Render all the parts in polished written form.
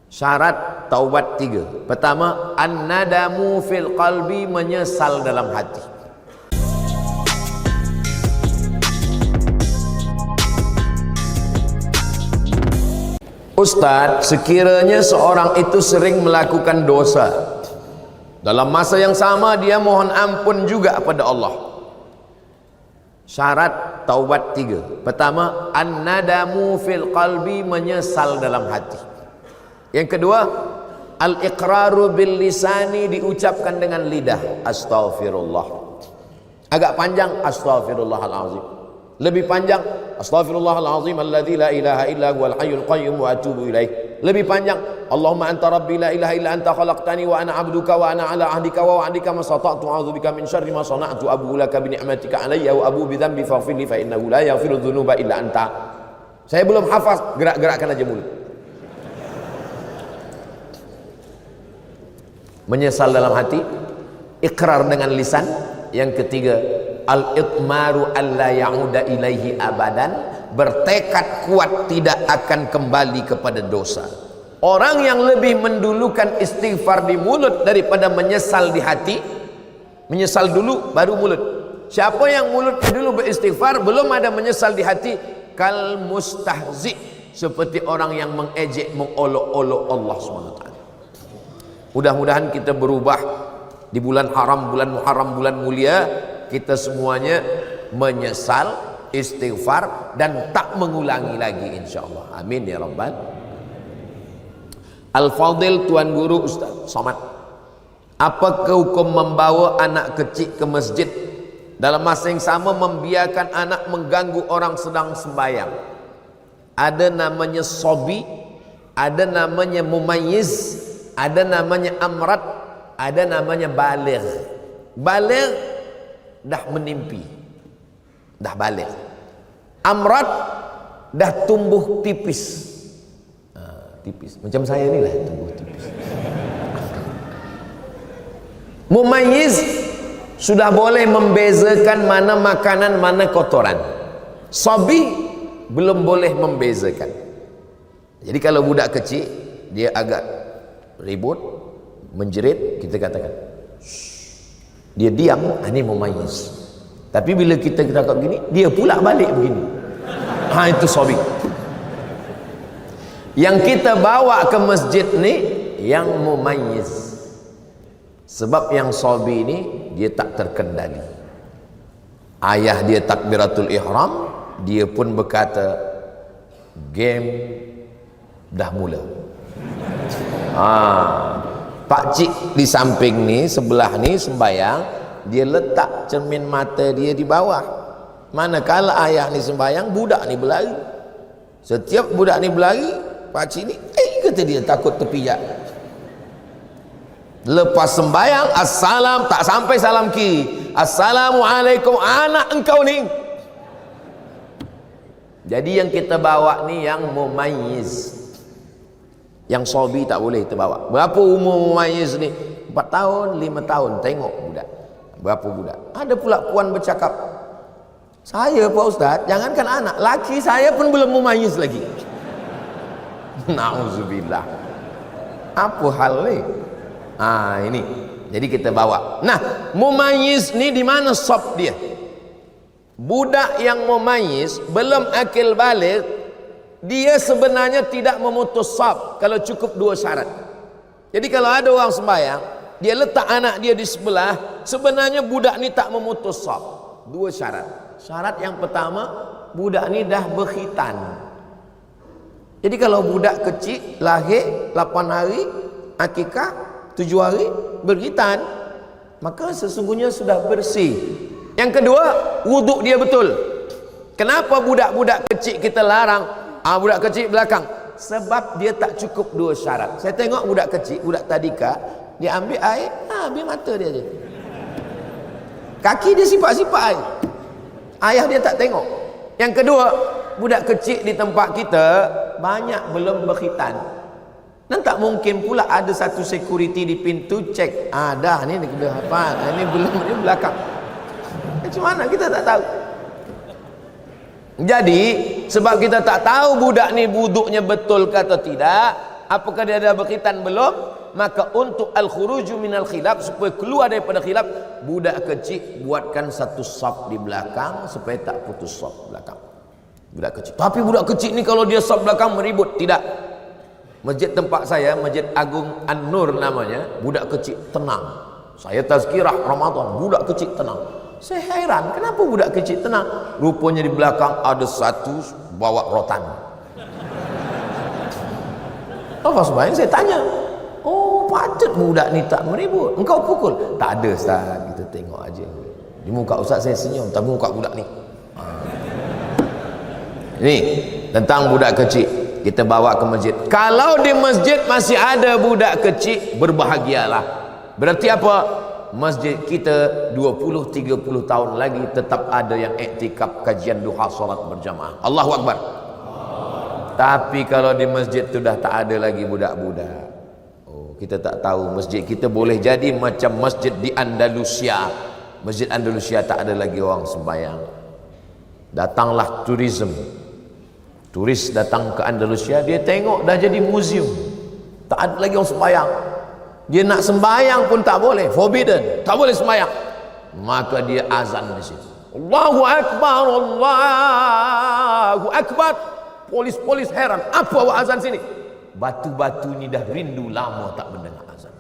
Syarat taubat 3. Pertama, an-nadamu fil qalbi, menyesal dalam hati. Ustaz, sekiranya seorang itu sering melakukan dosa, dalam masa yang sama dia mohon ampun juga pada Allah. Syarat taubat 3. Pertama, an-nadamu fil qalbi, menyesal dalam hati. Yang kedua, al-iqraru bil lisani, diucapkan dengan lidah, astaghfirullah. Agak panjang, astaghfirullahalazim. Lebih panjang, astaghfirullahalazim alladzi la ilaha illa huwal hayyul qayyum wa atubu ilaih. Lebih panjang, Allahumma anta rabbi la ilaha illa anta khalaqtani wa ana 'abduka wa ana 'ala ahdika wa wa'dika ma stata'tu a'udzubika min syarri ma sana'tu abu laka bi ni'matika 'alayya wa abu bi dzambi faghfir li fa innahu la yaghfiru dzunuba illa anta. Saya belum hafaz, gerak-gerakkan aja mulut. Menyesal dalam hati, ikrar dengan lisan. Yang ketiga, al-itmaru alla ya'uda ilaihi abadan, bertekad kuat tidak akan kembali kepada dosa. Orang yang lebih mendulukan istighfar di mulut daripada menyesal di hati, menyesal dulu baru mulut. Siapa yang mulutnya dulu beristighfar, belum ada menyesal di hati, kal mustahzi, seperti orang yang mengejek, mengolok-olok Allah SWT. Mudah-mudahan kita berubah di bulan haram, bulan Muharram, bulan mulia. Kita semuanya menyesal, istighfar, dan tak mengulangi lagi insyaAllah. Amin ya Rabbal. Al-Fadil, Tuan Guru Ustaz Somad, apakah hukum membawa anak kecil ke masjid dalam masa yang sama membiarkan anak mengganggu orang sedang sembahyang? Ada namanya sobi, ada namanya mumayyiz, ada namanya amrat, ada namanya baligh. Baligh dah menimpi, dah balik. Amrat dah tumbuh tipis, tipis macam saya ni lah, tumbuh tipis. Mumayyiz sudah boleh membezakan mana makanan, mana kotoran. Sabi belum boleh membezakan. Jadi kalau budak kecil dia agak ribut, menjerit, kita katakan dia diam, ini mumayyiz. Tapi bila kita cakap begini, dia pula balik begini, itu sabi. Yang kita bawa ke masjid ni yang mumayyiz. Sebab yang sabi ni dia tak terkendali. Ayah dia takbiratul ihram, dia pun berkata game dah mula. Pak cik di samping ni, sebelah ni sembayang, dia letak cermin mata dia di bawah. Manakala ayah ni sembayang, budak ni berlari. Setiap budak ni berlari, pak cik ni kata dia takut terpijak. Lepas sembayang, assalam, tak sampai salam kiri, assalamualaikum, anak engkau ni. Jadi yang kita bawa ni yang mumayyiz. Yang sobi tak boleh terbawa. Berapa umur mumayyiz ni? 4 tahun, 5 tahun. Tengok budak, berapa budak. Ada pula puan bercakap, saya Pak Ustaz, jangankan anak, laki saya pun belum mumayyiz lagi. Na'udzubillah. Apa hal ni? Ini. Jadi kita bawa. Nah, mumayyiz ni di mana sob dia? Budak yang mumayyiz belum akil baligh, dia sebenarnya tidak memutus saf kalau cukup 2 syarat. Jadi kalau ada orang sembahyang, dia letak anak dia di sebelah, sebenarnya budak ni tak memutus saf. 2 syarat. Syarat yang pertama, budak ni dah berkhitan. Jadi kalau budak kecil lahir 8 hari, akikah 7 hari, berkhitan, maka sesungguhnya sudah bersih. Yang kedua, wuduk dia betul. Kenapa budak-budak kecil kita larang? Budak kecil belakang, sebab dia tak cukup 2 syarat. Saya tengok budak kecil, budak tadika, dia ambil air, ambil mata dia je, kaki dia sipak-sipak air, ayah dia tak tengok. Yang kedua, budak kecil di tempat kita banyak belum berkhitan, dan tak mungkin pula ada satu security di pintu cek, dah ni dia hafal, ini belum, ni belakang. Macam mana kita tak tahu? Jadi sebab kita tak tahu budak ni wuduknya betul ke atau tidak, Apakah dia ada berkhitan? Belum. Maka untuk al-khuruju minal khilaf, supaya keluar daripada khilaf, budak kecil buatkan satu saf di belakang supaya tak putus saf belakang. Budak kecil. Tapi budak kecil ni kalau dia saf belakang meribut. Tidak. Masjid tempat saya, Masjid Agung An-Nur namanya, budak kecil tenang. Saya tazkirah Ramadan, budak kecil tenang. Saya heran, kenapa budak kecil tenang? Rupanya di belakang ada satu bawa rotan. Apa sembahyang? Saya tanya, oh patut budak ni tak meribut, engkau pukul? Tak ada Ustaz, kita tengok aja. Di muka Ustaz saya senyum, tapi muka budak ni. Ini tentang budak kecil, kita bawa ke masjid. Kalau di masjid masih ada budak kecil, berbahagialah. Berarti apa? Masjid kita 20-30 tahun lagi tetap ada yang iktikaf kajian duha salat berjamaah. Allahu Akbar. Tapi kalau di masjid tu dah tak ada lagi budak-budak, oh, kita tak tahu masjid kita boleh jadi macam masjid di Andalusia. Masjid Andalusia tak ada lagi orang sembahyang. Datanglah turisme, turis datang ke Andalusia, dia tengok dah jadi museum, tak ada lagi orang sembahyang. Dia nak sembahyang pun tak boleh, forbidden, tak boleh sembahyang. Maka dia azan di situ, Allahu Akbar, Allahu Akbar. Polis-polis heran, apa awak azan sini? Batu-batu ni dah rindu lama tak mendengar azan.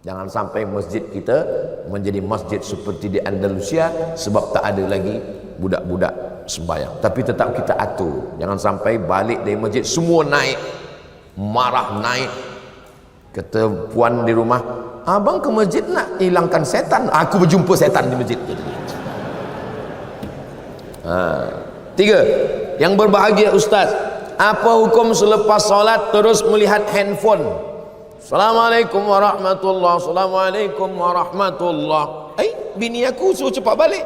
Jangan sampai masjid kita menjadi masjid seperti di Andalusia, sebab tak ada lagi budak-budak sembahyang. Tapi tetap kita atur, jangan sampai balik dari masjid semua naik, marah naik. Kata puan di rumah, abang ke masjid nak hilangkan setan, aku berjumpa setan di masjid. Tiga, yang berbahagia Ustaz, apa hukum selepas solat terus melihat handphone? Assalamualaikum warahmatullahi, Assalamualaikum warahmatullahi. Bini aku suruh cepat balik.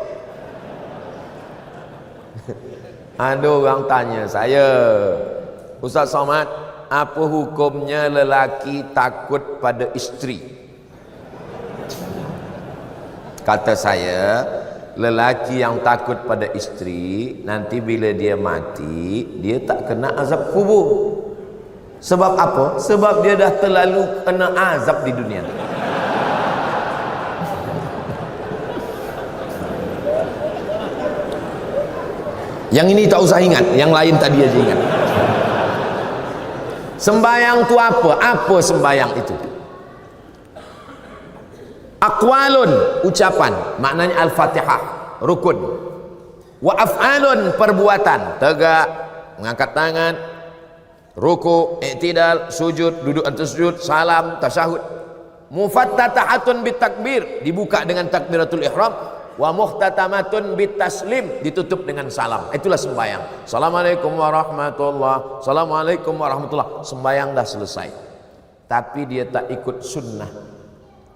Ada orang tanya saya, Ustaz Somad, apa hukumnya lelaki takut pada isteri? Kata saya, lelaki yang takut pada isteri, nanti bila dia mati, dia tak kena azab kubur. Sebab apa? Sebab dia dah terlalu kena azab di dunia. Yang ini tak usah ingat, yang lain tadi aja ingat. Sembayang tu apa? Apa sembayang itu? Aqwalun, ucapan, maknanya Al-Fatihah, rukun. Wa af'alun, perbuatan, tegak, mengangkat tangan, ruku, i'tidal, sujud, duduk atas sujud, salam, tasyahud. Mufattatahatun bitakbir, dibuka dengan takbiratul ihram. Wa muhtatamatun bitaslim, ditutup dengan salam. Itulah sembahyang. Assalamualaikum warahmatullahi, Assalamualaikum warahmatullahi. Sembahyang dah selesai. Tapi dia tak ikut sunnah.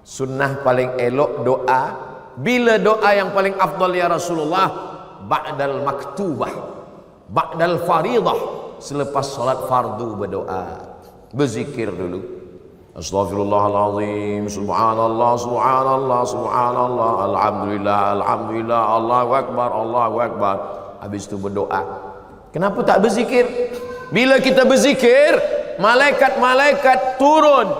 Sunnah paling elok doa. Bila doa yang paling afdal ya Rasulullah? Ba'dal maktubah, ba'dal faridah, selepas solat fardu berdoa, berzikir dulu. Astaghfirullahaladzim, subhanallah, subhanallah, subhanallah, alhamdulillah, alhamdulillah, Allahu Akbar, Allahu Akbar. Habis itu berdoa. Kenapa tak berzikir? Bila kita berzikir, malaikat-malaikat turun.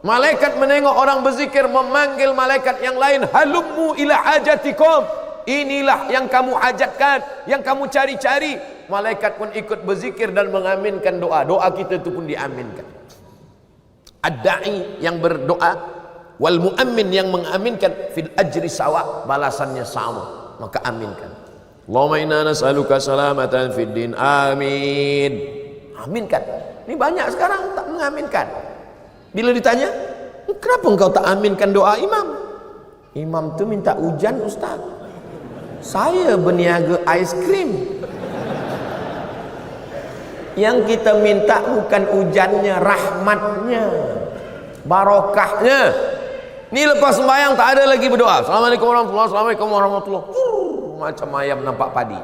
Malaikat menengok orang berzikir, memanggil malaikat yang lain, halummu ila hajatikum, inilah yang kamu hajatkan, yang kamu cari-cari. Malaikat pun ikut berzikir dan mengaminkan doa. Doa kita itu pun diaminkan. Ad-da'i yang berdoa, wal mu'ammin yang mengaminkan, fil ajri sawa, balasannya sama, maka aminkan. Allahumma inna nas'aluka salamatan fid din, amin. Aminkan. Ini banyak sekarang tak mengaminkan. Bila ditanya, kenapa engkau tak aminkan doa imam? Imam tu minta hujan Ustaz, saya berniaga ais krim. Yang kita minta bukan hujannya, rahmatnya, barokahnya. Ini lepas sembahyang tak ada lagi berdoa. Assalamualaikum warahmatullahi, Assalamualaikum warahmatullahi. Macam ayam nampak padi.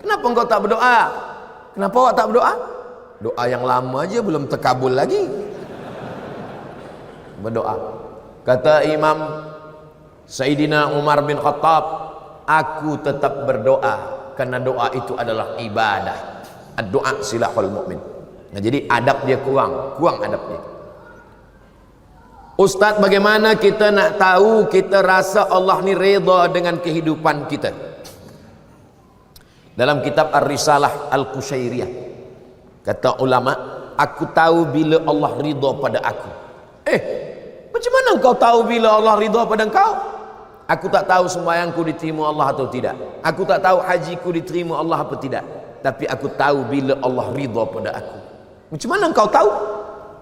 Kenapa engkau tak berdoa? Kenapa awak tak berdoa? Doa yang lama aja belum terkabul lagi. Berdoa. Kata Imam Sayyidina Umar bin Khattab, aku tetap berdoa karena doa itu adalah ibadah. Doa silahul mu'min. Nah, jadi adab dia kurang adab dia. Ustaz, bagaimana kita nak tahu, kita rasa Allah ni redha dengan kehidupan kita? Dalam kitab Ar-Risalah Al-Qushairiyah kata ulama, aku tahu bila Allah ridha pada aku. Macam mana engkau tahu bila Allah ridha pada engkau? Aku tak tahu sembahyangku diterima Allah atau tidak. Aku tak tahu hajiku diterima Allah atau tidak. Tapi aku tahu bila Allah ridha pada aku. Macam mana engkau tahu?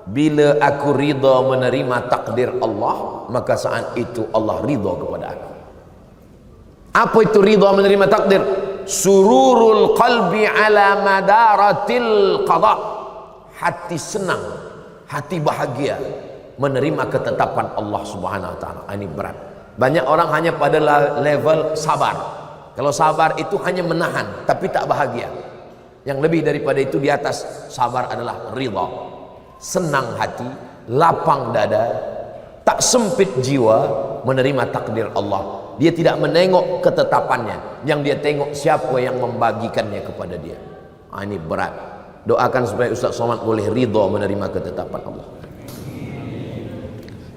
Bila aku ridha menerima takdir Allah, maka saat itu Allah ridha kepada aku. Apa itu ridha menerima takdir? Sururul qalbi ala madaratil qada. Hati senang, hati bahagia menerima ketetapan Allah Subhanahu wa taala. Ini berat. Banyak orang hanya pada level sabar. Kalau sabar itu hanya menahan tapi tak bahagia. Yang lebih daripada itu di atas sabar adalah ridha. Senang hati, lapang dada, tak sempit jiwa menerima takdir Allah. Dia tidak menengok ketetapannya, yang dia tengok siapa yang membagikannya kepada dia. Ini berat. Doakan supaya Ustaz Somad boleh ridha menerima ketetapan Allah.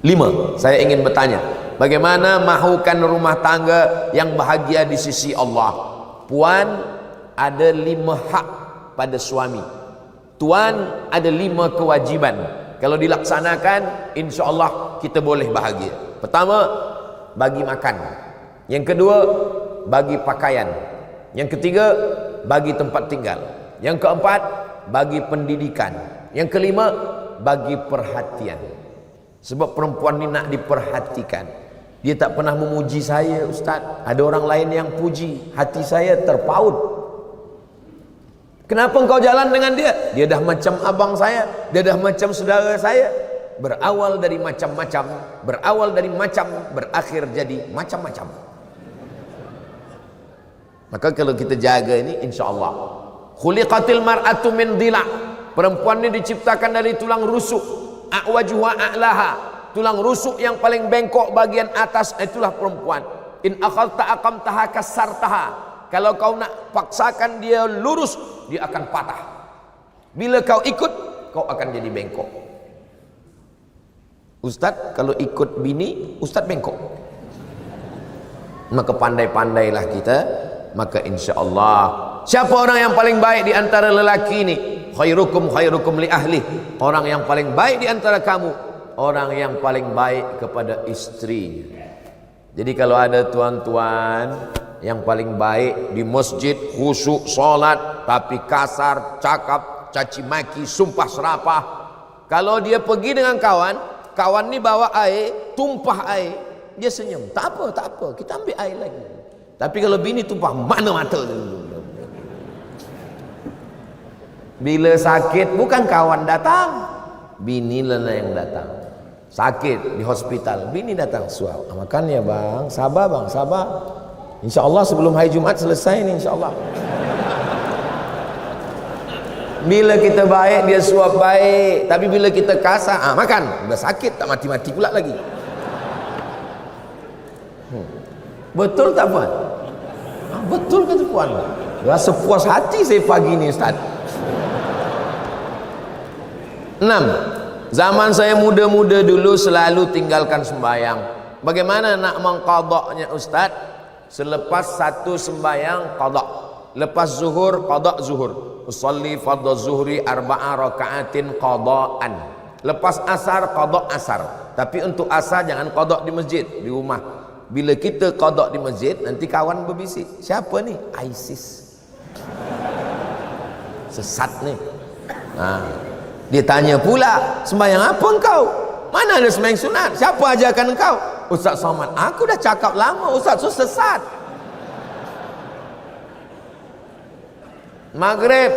5. Saya ingin bertanya, bagaimana mahukan rumah tangga yang bahagia di sisi Allah? Puan, ada 5 hak pada suami. Tuan, ada 5 kewajiban. Kalau dilaksanakan, insya Allah kita boleh bahagia. Pertama, bagi makan. Yang kedua, bagi pakaian. Yang ketiga, bagi tempat tinggal. Yang keempat, bagi pendidikan. Yang kelima, bagi perhatian. Sebab perempuan ni nak diperhatikan. Dia tak pernah memuji saya, Ustaz. Ada orang lain yang puji, hati saya terpaut. Kenapa engkau jalan dengan dia? Dia dah macam abang saya, dia dah macam saudara saya. Berawal dari macam-macam, berawal dari macam, berakhir jadi macam-macam. Maka kalau kita jaga ini, insya Allah. Khuliqatil mar'atu min dhila'. Perempuan ini diciptakan dari tulang rusuk. A'wajuha a'laha. Tulang rusuk yang paling bengkok bagian atas, itulah perempuan. In akhadta aqamtaha kasartaha. Kalau kau nak paksakan dia lurus, dia akan patah. Bila kau ikut, kau akan jadi bengkok. Ustaz, kalau ikut bini, Ustaz bengkok. Maka pandai-pandailah kita. Maka insya Allah, siapa orang yang paling baik di antara lelaki ini? Khairukum khairukum li ahli. Orang yang paling baik di antara kamu, orang yang paling baik kepada istrinya. Jadi kalau ada tuan-tuan yang paling baik di masjid, khusyuk solat, tapi kasar, cakap, caci maki, sumpah serapah. Kalau dia pergi dengan kawan, kawan ni bawa air, tumpah air, dia senyum. Tak apa, kita ambil air lagi. Tapi kalau bini tumpah, mana mata dulu. Bila sakit, bukan kawan datang, bini lah yang datang. Sakit di hospital, bini datang, suap. Makan ya bang, sabar bang, sabar. InsyaAllah sebelum hari Jumaat selesai ni, insyaAllah. Bila kita baik, dia suap baik. Tapi bila kita kasar, makan. Udah sakit, tak mati-mati pula lagi. Betul tak puan? Betul kata puan. Rasa puas hati saya pagi ni, Ustaz. 6. Zaman saya muda-muda dulu selalu tinggalkan sembahyang. Bagaimana nak mengqadaknya, Ustaz? Selepas satu sembahyang qadak, lepas zuhur qadak zuhur. Usalli fardhu zuhri 4 rakaatin qadaan. Lepas asar qadak asar. Tapi untuk asar jangan qadak di masjid, di rumah. Bila kita qadak di masjid, nanti kawan berbisik, siapa ni? ISIS. Sesat ni. Dia tanya pula, sembahyang apa engkau? Mana ada sembahyang sunat? Siapa ajarkan engkau? Ustaz Somad. Aku dah cakap lama, Ustaz tu sesat. Maghrib,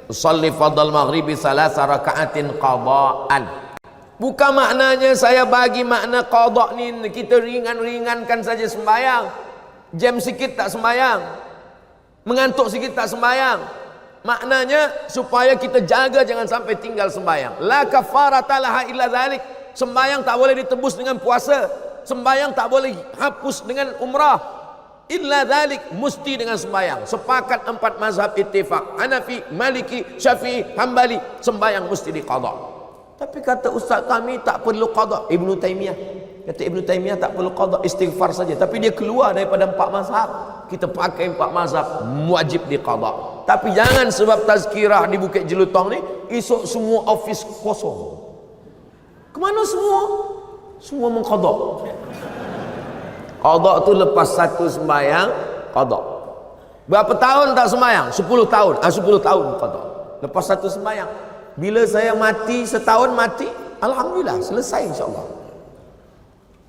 usalli fardal maghribi 3 rakaatin qadaan. Bukan maknanya saya bagi makna qada ni kita ringan-ringankan saja sembahyang. Jam sikit tak sembahyang, mengantuk sikit tak sembahyang. Maknanya supaya kita jaga jangan sampai tinggal sembahyang. La kafarata laha illa dzalik. Sembahyang tak boleh ditebus dengan puasa. Sembahyang tak boleh hapus dengan umrah. illa dzalik, mesti dengan sembahyang. Sepakat 4 mazhab ittifaq, Hanafi, Maliki, Syafi'i, Hambali, sembahyang mesti diqadha. Tapi kata ustaz kami tak perlu qadha. Ibnu Taimiyah kata, Ibnu Taimiyah tak perlu qadha, istighfar saja. Tapi dia keluar daripada 4 mazhab. Kita pakai 4 mazhab, wajib diqadha. Tapi jangan sebab tazkirah di Bukit Jelutong ni, esok semua office kosong. Kemana semua? Semua mengqadha. Qadha tu lepas satu sembahyang qadha. Berapa tahun tak sembahyang? 10 tahun. 10 tahun qadha. Lepas satu sembahyang. Bila saya mati setahun mati, alhamdulillah selesai insya-Allah.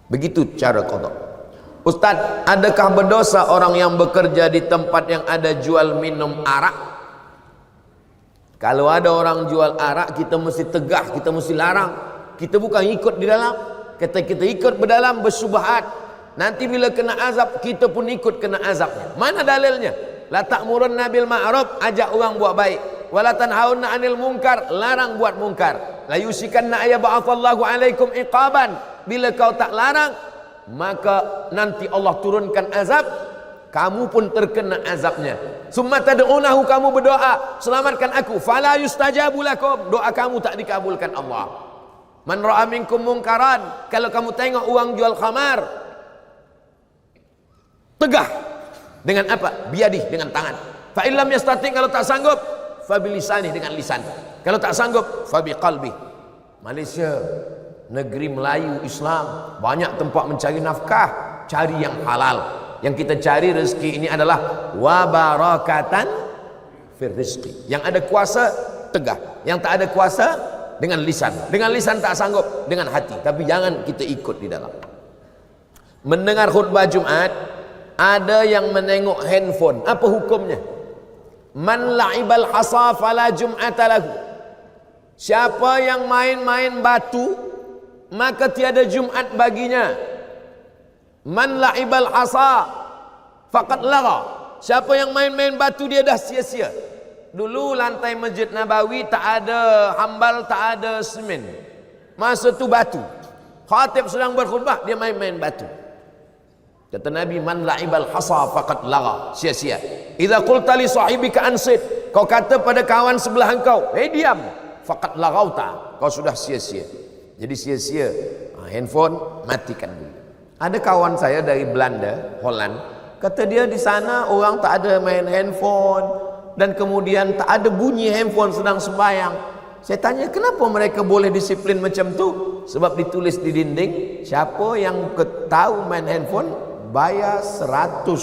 Begitu cara qadha. Ustaz, adakah berdosa orang yang bekerja di tempat yang ada jual minum arak? Kalau ada orang jual arak, kita mesti tegah, kita mesti larang. Kita bukan ikut di dalam. Kata kita ikut berdalam bersyubhat. Nanti bila kena azab, kita pun ikut kena azabnya. Mana dalilnya? La ta'murunna bil ma'ruf, ajak orang buat baik. Wala tanhauna 'anil munkar, larang buat munkar. La yusikanna ayyab'atsallahu 'alaikum iqaban. Bila kau tak larang, maka nanti Allah turunkan azab, kamu pun terkena azabnya. Summa tad'unahu, kamu berdoa, selamatkan aku, fala yustajabu lakum, doa kamu tak dikabulkan Allah. Man ra'a minkum munkaran, kalau kamu tengok orang jual khamar, tegah dengan apa? Biadih, dengan tangan. Fa illam yastati, kalau tak sanggup, fa bilisani, dengan lisan. Kalau tak sanggup, fa biqalbi. Malaysia negeri Melayu Islam, banyak tempat mencari nafkah, cari yang halal. Yang kita cari rezeki ini adalah wa barakatan fir rizqi. Yang ada kuasa tegah, yang tak ada kuasa dengan lisan. Dengan lisan tak sanggup, dengan hati. Tapi jangan kita ikut di dalam. Mendengar khutbah Jumat, ada yang menengok handphone. Apa hukumnya? Man la'ibal hasa fala jum'ata lahu. Siapa yang main-main batu, maka tiada Jumat baginya. Man la'ibal hasa faqad lagha. Siapa yang main-main batu, dia dah sia-sia. Dulu lantai Masjid Nabawi tak ada hambal, tak ada semen. Masa tu batu. Khatib sedang berkhutbah, dia main-main batu. Kata Nabi, man la'ibal hasa faqad lagha, sia-sia. Idza qulta li sahibika ansit, kau kata pada kawan sebelah engkau, diam, faqad laghauta, kau sudah sia-sia. Jadi sia-sia. Handphone matikan dulu. Ada kawan saya dari Belanda, Holland, kata dia di sana orang tak ada main handphone, dan kemudian tak ada bunyi handphone sedang sembahyang. Saya tanya, kenapa mereka boleh disiplin macam tu? Sebab ditulis di dinding, siapa yang tahu main handphone bayar 100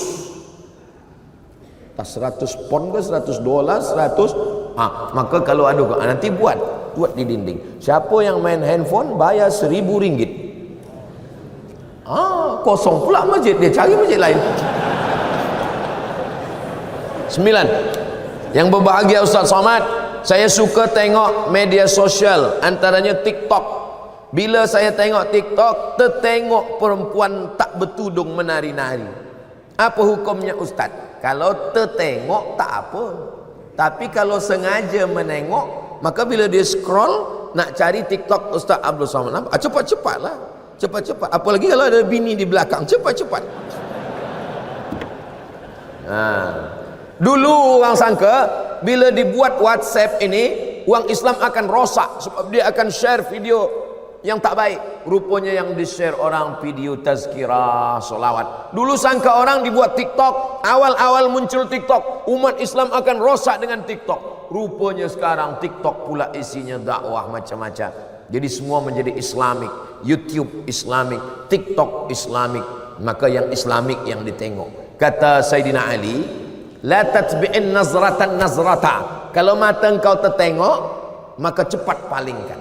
pon ke 100 dolar 100. Maka kalau ada nanti buat di dinding, siapa yang main handphone bayar 1.000 ringgit. Kosong pula masjid, dia cari masjid lain. 9. Yang berbahagia Ustaz Somad, saya suka tengok media sosial, antaranya TikTok. Bila saya tengok TikTok, tertengok perempuan tak bertudung menari-nari. Apa hukumnya Ustaz? Kalau tertengok tak apa. Tapi kalau sengaja menengok, maka bila dia scroll nak cari TikTok Ustaz Abdul Somad, cepat-cepatlah. Cepat-cepat. Apalagi kalau ada bini di belakang, cepat-cepat. Dulu orang sangka bila dibuat WhatsApp ini, orang Islam akan rosak sebab dia akan share video yang tak baik. Rupanya yang di-share orang video tazkirah, solawat. Dulu sangka orang dibuat TikTok, awal-awal muncul TikTok, umat Islam akan rosak dengan TikTok. Rupanya sekarang TikTok pula isinya dakwah macam-macam. Jadi semua menjadi Islamik. YouTube Islamik, TikTok Islamik. Maka yang Islamik yang ditengok. Kata Sayyidina Ali, la tatbi'in nazratan nazrata. Kalau mata engkau tertengok, maka cepat palingkan.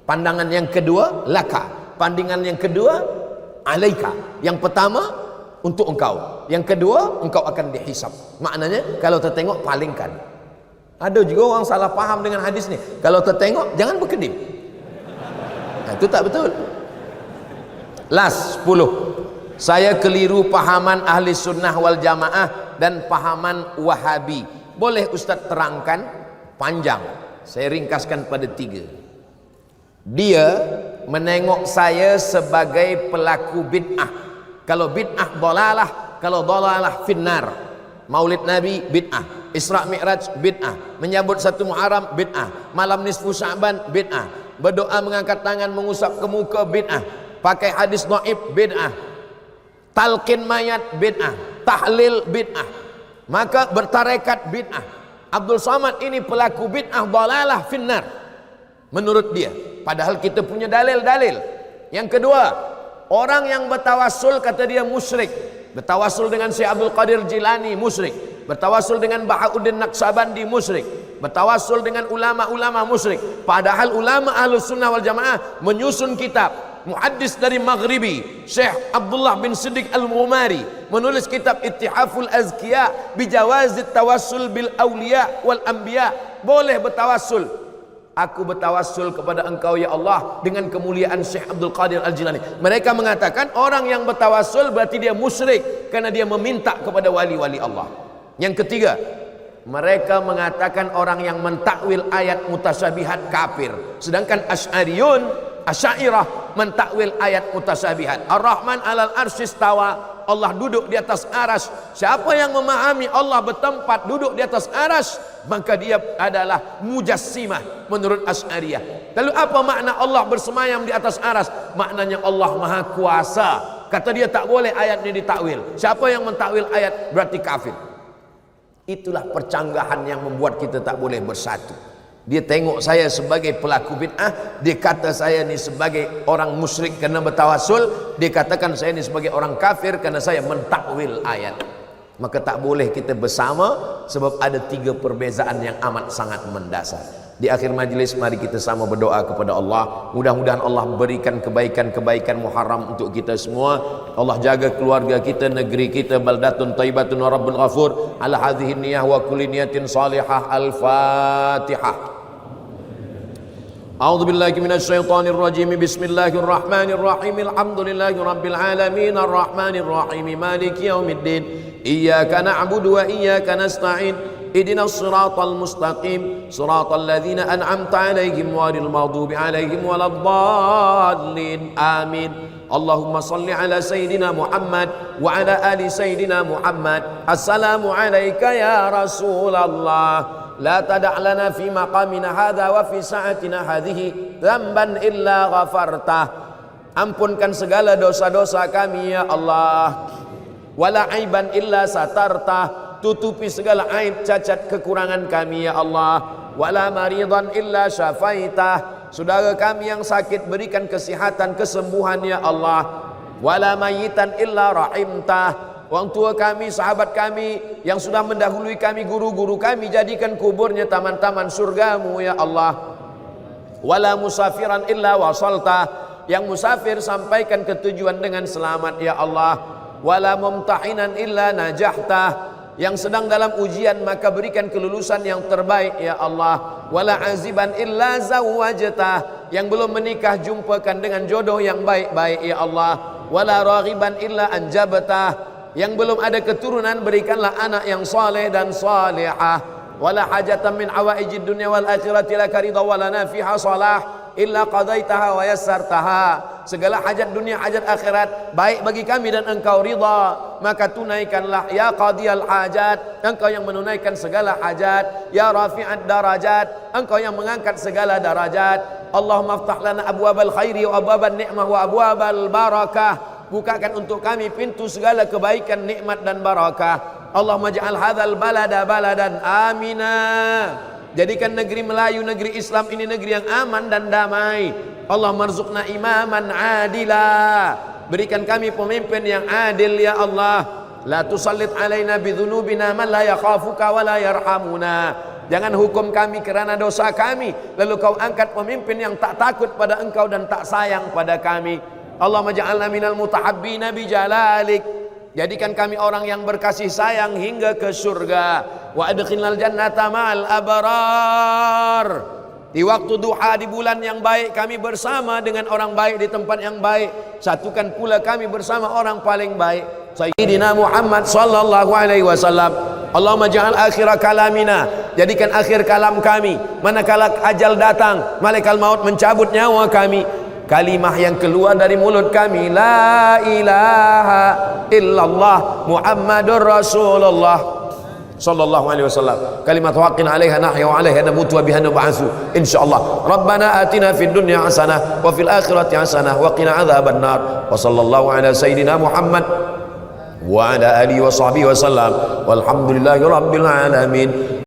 Pandangan yang kedua, laka. Pandangan yang kedua, alaika. Yang pertama, untuk engkau. Yang kedua, engkau akan dihisab. Maknanya, kalau tertengok, palingkan. Ada juga orang salah faham dengan hadis ni. Kalau tertengok, jangan berkedip. Itu tak betul. Last 10. Saya keliru pahaman ahli sunnah wal jamaah dan pahaman wahabi. Boleh Ustaz terangkan? Panjang. Saya ringkaskan pada 3. Dia menengok saya sebagai pelaku bid'ah. Kalau bid'ah dalalah, kalau dhalalah finnar. Maulid Nabi bid'ah, Isra Mi'raj bid'ah, menyambut 1 Muharram bid'ah, malam nisfu Sya'ban bid'ah, berdoa mengangkat tangan mengusap ke muka bid'ah, pakai hadis dhaif bid'ah, talqin mayat bid'ah, tahlil bid'ah, maka bertarekat bid'ah. Abdul Somad ini pelaku bid'ah dhalalah finnar menurut dia, padahal kita punya dalil-dalil. Yang kedua, orang yang bertawassul kata dia musyrik. Bertawassul dengan Syekh Abdul Qadir Jilani musyrik, bertawassul dengan Bahauddin Naqsabandi musyrik, bertawassul dengan ulama-ulama musyrik. Padahal ulama Ahlus Sunnah wal Jamaah menyusun kitab. Muhaddis dari Maghribi Syekh Abdullah bin Siddiq Al-Ghumari menulis kitab Ittihaful Azkiya bijawazit tawassul bil awliya wal anbiya. Boleh bertawassul. Aku bertawassul kepada engkau ya Allah dengan kemuliaan Syekh Abdul Qadir Al-Jilani. Mereka mengatakan orang yang bertawassul berarti dia musyrik karena dia meminta kepada wali-wali Allah. Yang ketiga, mereka mengatakan orang yang mentakwil ayat mutasyabihat kafir. Sedangkan Asy'ariyah mentakwil ayat mutasyabihat. Ar-Rahman 'alal arsy istawa. Allah duduk di atas aras. Siapa yang memahami Allah bertempat duduk di atas aras, maka dia adalah mujassimah menurut Asy'ariyah. Lalu apa makna Allah bersemayam di atas aras? Maknanya Allah Maha Kuasa. Kata dia tak boleh ayat ini ditakwil. Siapa yang mentakwil ayat berarti kafir. Itulah percanggahan yang membuat kita tak boleh bersatu. Dia tengok saya sebagai pelaku bid'ah, dia kata saya ni sebagai orang musyrik kerana bertawassul, dia katakan saya ni sebagai orang kafir kerana saya mentakwil ayat. Maka tak boleh kita bersama sebab ada 3 perbezaan yang amat sangat mendasar. Di akhir majlis mari kita sama berdoa kepada Allah. Mudah-mudahan Allah berikan kebaikan-kebaikan Muharram untuk kita semua. Allah jaga keluarga kita, negeri kita, baldatun thayyibatun wa rabbun ghafur. Ala hadhihi niyyah wa kulli niyatin salihah. Al-Fatihah. A'udzu billahi minasy syaithanir rajim. Bismillahirrahmanirrahim. Alhamdulillahi rabbil alamin arrahmanir rahim maliki yaumiddin. Iyyaka na'budu wa iyyaka nasta'in. Ihdinas siratal mustaqim siratal ladzina an'amta 'alaihim ghairil maghdubi 'alaihim waladdallin. Amin. Allahumma salli ala sayyidina Muhammad wa ala ali sayyidina Muhammad. Assalamu alayka ya Rasulullah. La tada' lana fi maqamina hadha wa fi sa'atina hadhihi dhanban illa ghafartah. Ampunkan segala dosa-dosa kami ya Allah. Wala aiban illa satartah. Tutupi segala aib cacat kekurangan kami ya Allah. Wala maridan illa syafaitah. Saudara kami yang sakit berikan kesihatan, kesembuhan ya Allah. Wala mayitan illa rahimtah. Orang tua kami, sahabat kami yang sudah mendahului kami, guru-guru kami, jadikan kuburnya taman-taman surgamu ya Allah. Wala musafiran illa wasaltah. Yang musafir sampaikan ke tujuan dengan selamat ya Allah. Wala mumtahinan illa najahtah. Yang sedang dalam ujian maka berikan kelulusan yang terbaik ya Allah. Wala aziban illa zawwajtah. Yang belum menikah jumpakan dengan jodoh yang baik-baik ya Allah. Wala raghiban illa anjabtah. Yang belum ada keturunan berikanlah anak yang saleh dan salihah. Wala hajatan min hawaijid dunya wal akhirati laka ridha walana fiha salah illa qadaitaha wa yassartaha. Segala hajat dunia, hajat akhirat baik bagi kami dan engkau ridha, maka tunaikanlah ya qadiyal hajat. Engkau yang menunaikan segala hajat. Ya rafi'ad darajat, engkau yang mengangkat segala darajat. Allahumma aftah lana abwabal khairi wa abwaban ni'mah wa abwabal barakah. Bukakan untuk kami pintu segala kebaikan, nikmat dan barakah. Allahumma ja'al hadzal balada baladan amina. Jadikan negeri Melayu, negeri Islam ini negeri yang aman dan damai. Allah marzuqna imaman adila. Berikan kami pemimpin yang adil ya Allah. La tusallit alaina bidzunubina man la yakhafuka wa la yarhamuna. Jangan hukum kami kerana dosa kami, lalu kau angkat pemimpin yang tak takut pada engkau dan tak sayang pada kami. Allahumma ja'alna minal mutahabbina bijalalik. Jadikan kami orang yang berkasih sayang hingga ke surga. Wa adkhilnal jannata ma'al abrar. Di waktu duha di bulan yang baik kami bersama dengan orang baik di tempat yang baik. Satukan pula kami bersama orang paling baik, Sayyidina Muhammad sallallahu alaihi wasallam. Allahumma ja'al akhira kalamina. Jadikan akhir kalam kami manakala ajal datang, malaikat maut mencabut nyawa kami. kalimah yang keluar dari mulut kami, la ilaha illallah Muhammadur Rasulullah sallallahu alaihi wasallam, kalimat haqqin 'alaiha nahya wa 'alaiha namutu wa biha nub'atsu insyaallah. Rabbana atina fid dunya hasanah wa fil akhirati hasanah wa qina adzabannar. Wa sallallahu ala sayidina Muhammad wa ala alihi wa sahbihi wasallam walhamdulillahi rabbil alamin.